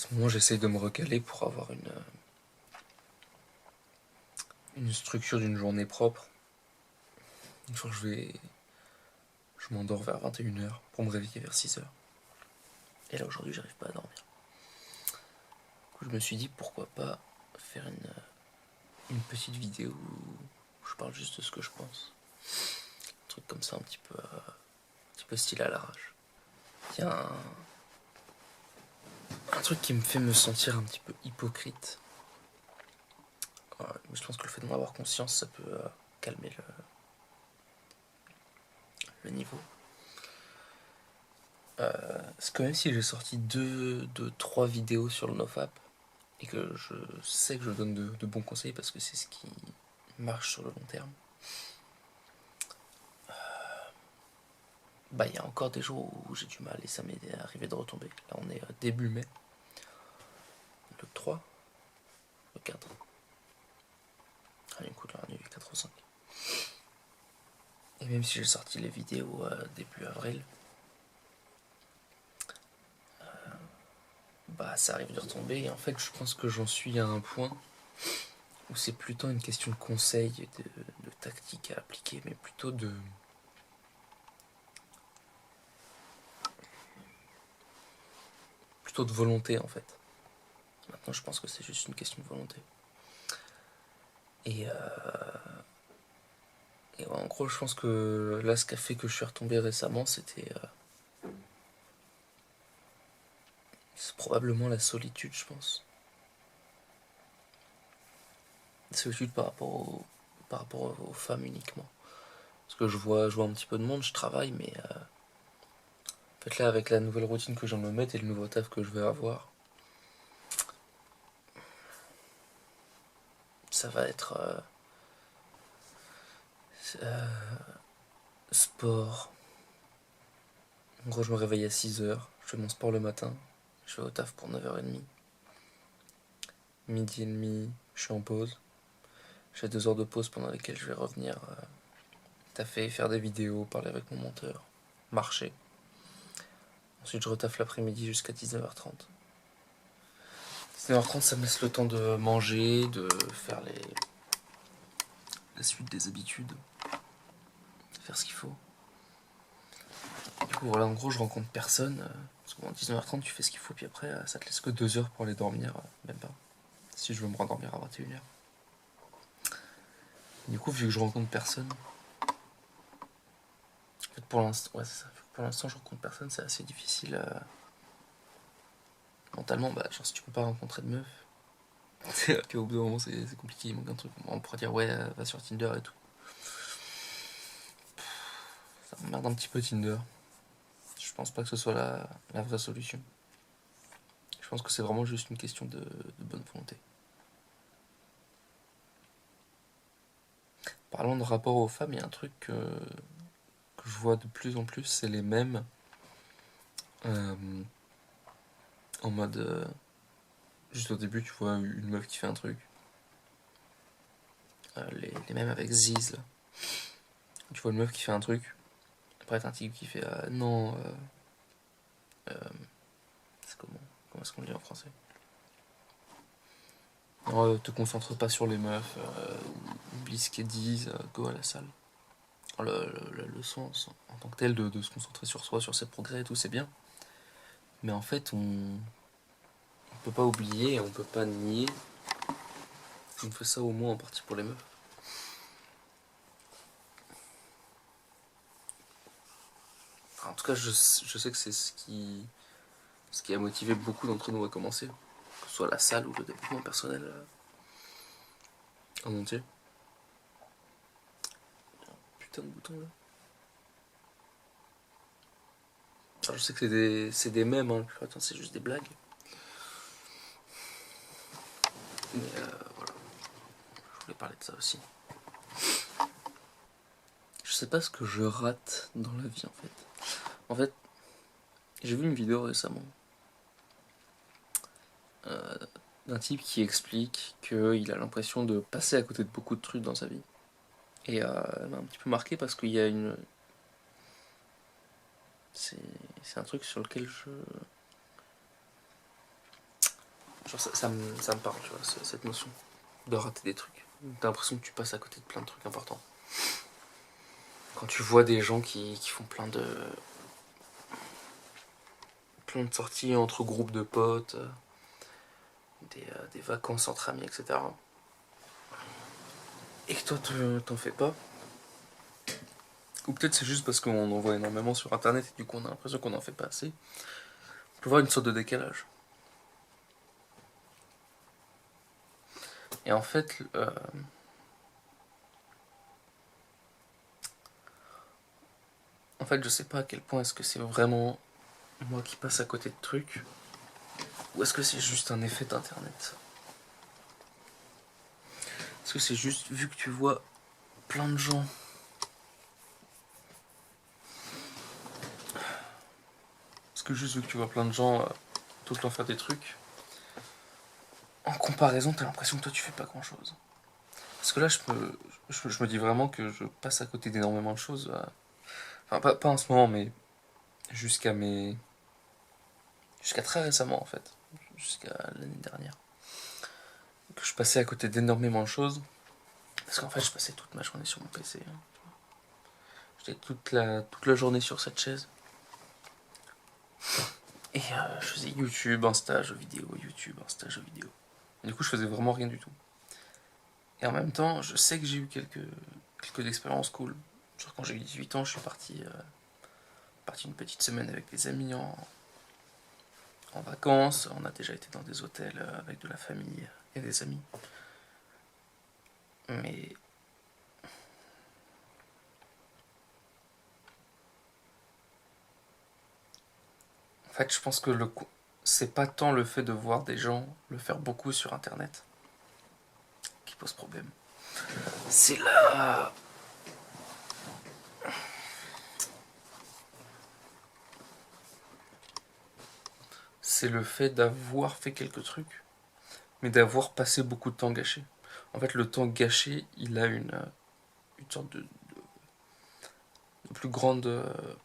ce moment, j'essaye de me recaler pour avoir une structure d'une journée propre. Genre, je m'endors vers 21h pour me réveiller vers 6h. Et là, aujourd'hui, j'arrive pas à dormir. Du coup, je me suis dit, pourquoi pas faire une petite vidéo où je parle juste de ce que je pense. Un truc comme ça, un petit peu style à l'arrache. Il y a un truc qui me fait me sentir un petit peu hypocrite. Ouais, mais je pense que le fait d'en avoir conscience, ça peut calmer le niveau. C'est que même si j'ai sorti trois vidéos sur le NoFap, et que je sais que je donne de bons conseils parce que c'est ce qui marche sur le long terme, bah il y a encore des jours où j'ai du mal et ça m'est arrivé de retomber. Là on est début mai, le 3, le 4. Allez, écoute, là on est le 4 ou 5. Et même si j'ai sorti les vidéos début avril, bah ça arrive de retomber. Et en fait, je pense que j'en suis à un point où c'est plutôt une question de conseils, de tactique à appliquer, mais plutôt de volonté en fait. Maintenant, je pense que c'est juste une question de volonté. Et, et ouais, en gros, je pense que là, ce qui a fait que je suis retombé récemment, c'est probablement la solitude, je pense. La solitude par rapport aux femmes uniquement. Parce que je vois un petit peu de monde, je travaille, mais en fait là, avec la nouvelle routine que je viens de me mettre et le nouveau taf que je vais avoir, ça va être euh, sport. En gros, je me réveille à 6h, je fais mon sport le matin, je vais au taf pour 9h30. Midi et demi, je suis en pause. J'ai 2 heures de pause pendant lesquelles je vais revenir taffer, faire des vidéos, parler avec mon monteur, marcher. Ensuite, je retaffe l'après-midi jusqu'à 19h30. 19h30, ça me laisse le temps de manger, de faire la suite des habitudes, de faire ce qu'il faut. Du coup, voilà, en gros, je rencontre personne. Parce qu'à 19h30, tu fais ce qu'il faut, puis après, ça te laisse que 2 heures pour aller dormir, même pas. Si je veux me rendormir à 21h. Du coup, vu que je rencontre personne, en fait, pour l'instant, ouais, c'est ça. Pour l'instant, je rencontre personne, c'est assez difficile mentalement. Bah, genre, si tu peux pas rencontrer de meuf, puis au bout d'un moment, c'est compliqué, il manque un truc. On pourrait dire, ouais, va sur Tinder et tout. Ça m'emmerde un petit peu Tinder. Je pense pas que ce soit la vraie solution. Je pense que c'est vraiment juste une question de bonne volonté. Parlant de rapport aux femmes, il y a un truc que je vois de plus en plus, c'est les mèmes euh, en mode. Juste au début, tu vois une meuf qui fait un truc. Les mèmes avec Ziz, là. Tu vois une meuf qui fait un truc. Après, t'as un type qui fait non. C'est comment est-ce qu'on le dit en français? Non, te concentre pas sur les meufs, oublie ce qu'elles disent, go à la salle. La leçon en tant que telle de se concentrer sur soi, sur ses progrès et tout, c'est bien. Mais en fait, on peut pas oublier, on peut pas nier qu'on fait ça au moins en partie pour les meufs. Enfin, en tout cas, je sais que c'est ce qui a motivé beaucoup d'entre nous à commencer. Que ce soit la salle ou le développement personnel en entier. Putain de bouton là. Alors, je sais que c'est des mèmes, hein, attends, c'est juste des blagues. Mais voilà, je voulais parler de ça aussi. Je sais pas ce que je rate dans la vie en fait. En fait, j'ai vu une vidéo récemment d'un type qui explique qu'il a l'impression de passer à côté de beaucoup de trucs dans sa vie. Et elle m'a un petit peu marqué parce qu'il y a une. C'est un truc sur lequel Genre ça me parle, tu vois, cette notion de rater des trucs. T'as l'impression que tu passes à côté de plein de trucs importants. Quand tu vois des gens qui font plein de sorties entre groupes de potes, des vacances entre amis, etc. Et que toi t'en fais pas. Ou peut-être c'est juste parce qu'on en voit énormément sur internet et du coup on a l'impression qu'on en fait pas assez. On peut voir une sorte de décalage. Et en fait, je sais pas à quel point est-ce que c'est vraiment moi qui passe à côté de trucs, ou est-ce que c'est juste un effet d'internet. Est-ce que c'est juste vu que tu vois plein de gens juste vu que tu vois plein de gens tout le temps faire des trucs, en comparaison, t'as l'impression que toi tu fais pas grand chose. Parce que là, je me dis vraiment que je passe à côté d'énormément de choses. Enfin, pas en ce moment, mais jusqu'à mes. Jusqu'à très récemment en fait. Jusqu'à l'année dernière. Que je passais à côté d'énormément de choses. Parce qu'en fait, je passais toute ma journée sur mon PC. J'étais toute la journée sur cette chaise. Et je faisais YouTube, Insta, jeux vidéo, YouTube, Insta, jeux vidéo. Et du coup, je faisais vraiment rien du tout. Et en même temps, je sais que j'ai eu quelques expériences cool. Genre quand j'ai eu 18 ans, je suis parti une petite semaine avec des amis en vacances. On a déjà été dans des hôtels avec de la famille et des amis. Mais en fait, je pense que c'est pas tant le fait de voir des gens le faire beaucoup sur internet qui pose problème. C'est là. C'est le fait d'avoir fait quelques trucs, mais d'avoir passé beaucoup de temps gâché. En fait, le temps gâché, il a une sorte de plus grande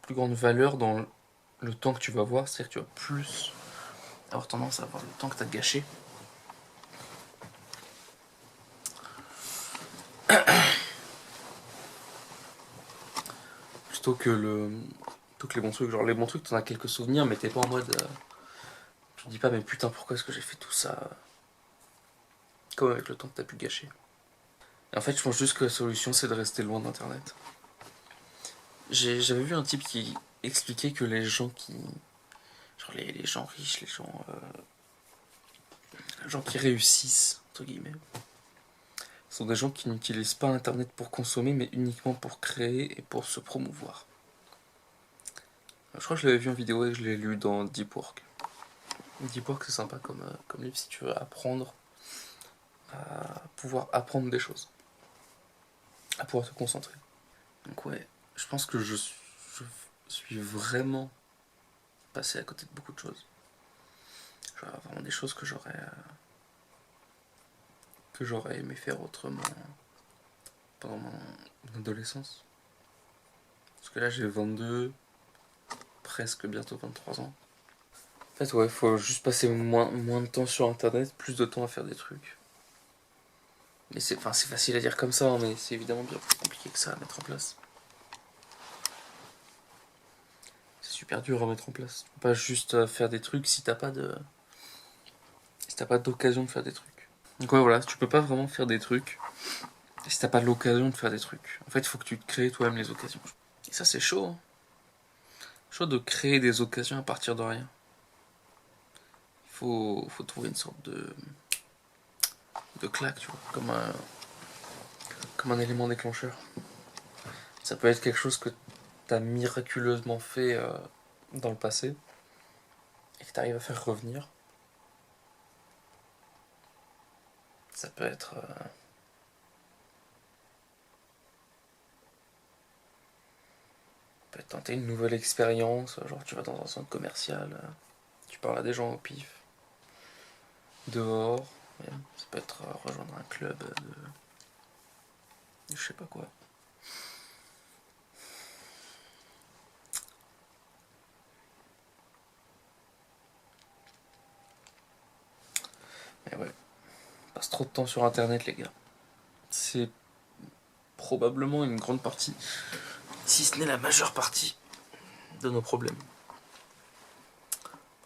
valeur dans le temps que tu vas voir. C'est-à-dire que tu vas plus avoir tendance à avoir le temps que tu as gâché plutôt que les bons trucs. Genre les bons trucs, t'en as quelques souvenirs, mais t'es pas en mode. Tu te dis pas, mais putain, pourquoi est-ce que j'ai fait tout ça comme avec le temps que t'as pu gâcher. Et en fait, je pense juste que la solution, c'est de rester loin d'Internet. J'avais vu un type qui expliquait que les gens qui. Genre les gens riches, les gens qui réussissent, entre guillemets, sont des gens qui n'utilisent pas Internet pour consommer, mais uniquement pour créer et pour se promouvoir. Je crois que je l'avais vu en vidéo et je l'ai lu dans Deep Work. Deep Work, c'est sympa comme livre si tu veux apprendre à pouvoir apprendre des choses, à pouvoir te concentrer. Donc ouais, je pense que je suis vraiment passé à côté de beaucoup de choses. Genre vraiment des choses que j'aurais aimé faire autrement pendant mon adolescence. Parce que là j'ai 22, presque bientôt 23 ans. En fait ouais, faut juste passer moins de temps sur internet, plus de temps à faire des trucs. Mais c'est facile à dire comme ça, hein, mais c'est évidemment bien plus compliqué que ça à mettre en place. C'est super dur à mettre en place. Tu peux pas juste faire des trucs si t'as pas d'occasion de faire des trucs. Donc ouais voilà, tu peux pas vraiment faire des trucs si t'as pas l'occasion de faire des trucs. En fait, il faut que tu te crées toi-même les occasions. Et ça c'est chaud, hein. Chaud de créer des occasions à partir de rien. Faut trouver une sorte de claque, tu vois, comme un élément déclencheur. Ça peut être quelque chose que t'as miraculeusement fait dans le passé et que t'arrives à faire revenir. Ça peut être tenter une nouvelle expérience, genre tu vas dans un centre commercial, tu parles à des gens au pif, dehors, même. Ça peut être rejoindre un club de je sais pas quoi. trop de temps sur internet, les gars. C'est probablement une grande partie, si ce n'est la majeure partie, de nos problèmes.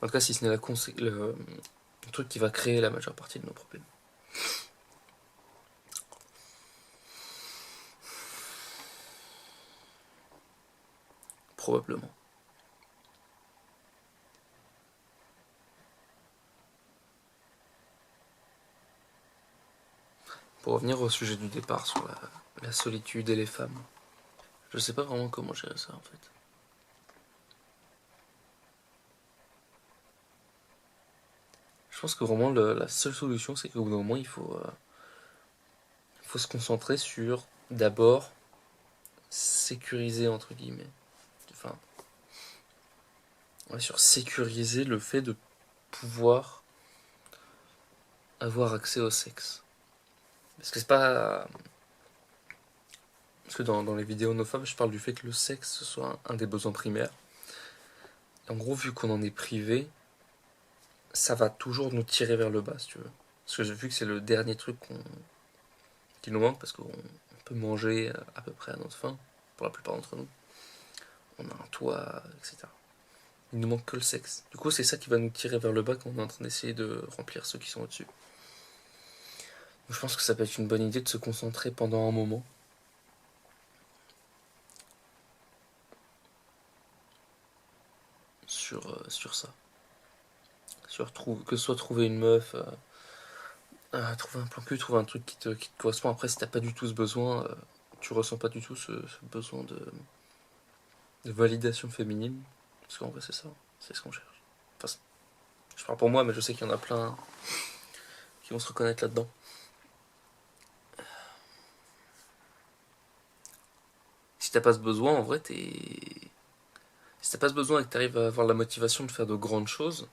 En tout cas, si ce n'est le truc qui va créer la majeure partie de nos problèmes. Probablement. Pour revenir au sujet du départ sur la solitude et les femmes, je sais pas vraiment comment gérer ça en fait. Je pense que vraiment la seule solution, c'est qu'au bout d'un moment, il faut se concentrer sur d'abord sécuriser entre guillemets. Enfin, ouais, sur sécuriser le fait de pouvoir avoir accès au sexe. Parce que c'est pas. Parce que dans les vidéos NoFap, je parle du fait que le sexe soit un des besoins primaires. Et en gros, vu qu'on en est privé, ça va toujours nous tirer vers le bas, si tu veux. Parce que vu que c'est le dernier truc qui nous manque, parce qu'on peut manger à peu près à notre faim, pour la plupart d'entre nous. On a un toit, etc. Il nous manque que le sexe. Du coup, c'est ça qui va nous tirer vers le bas quand on est en train d'essayer de remplir ceux qui sont au-dessus. Je pense que ça peut être une bonne idée de se concentrer pendant un moment sur ça. Que ce soit trouver une meuf, trouver un plan cul, trouver un truc qui te correspond. Après, si t'as pas du tout ce besoin, tu ressens pas du tout ce besoin de validation féminine. Parce qu'en vrai, c'est ça, c'est ce qu'on cherche. Enfin, je parle pour moi, mais je sais qu'il y en a plein qui vont se reconnaître là-dedans. Si t'as pas ce besoin, en vrai, si t'as pas ce besoin et que t'arrives à avoir la motivation de faire de grandes choses,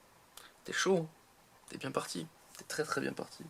t'es chaud, hein. T'es bien parti, t'es très très bien parti.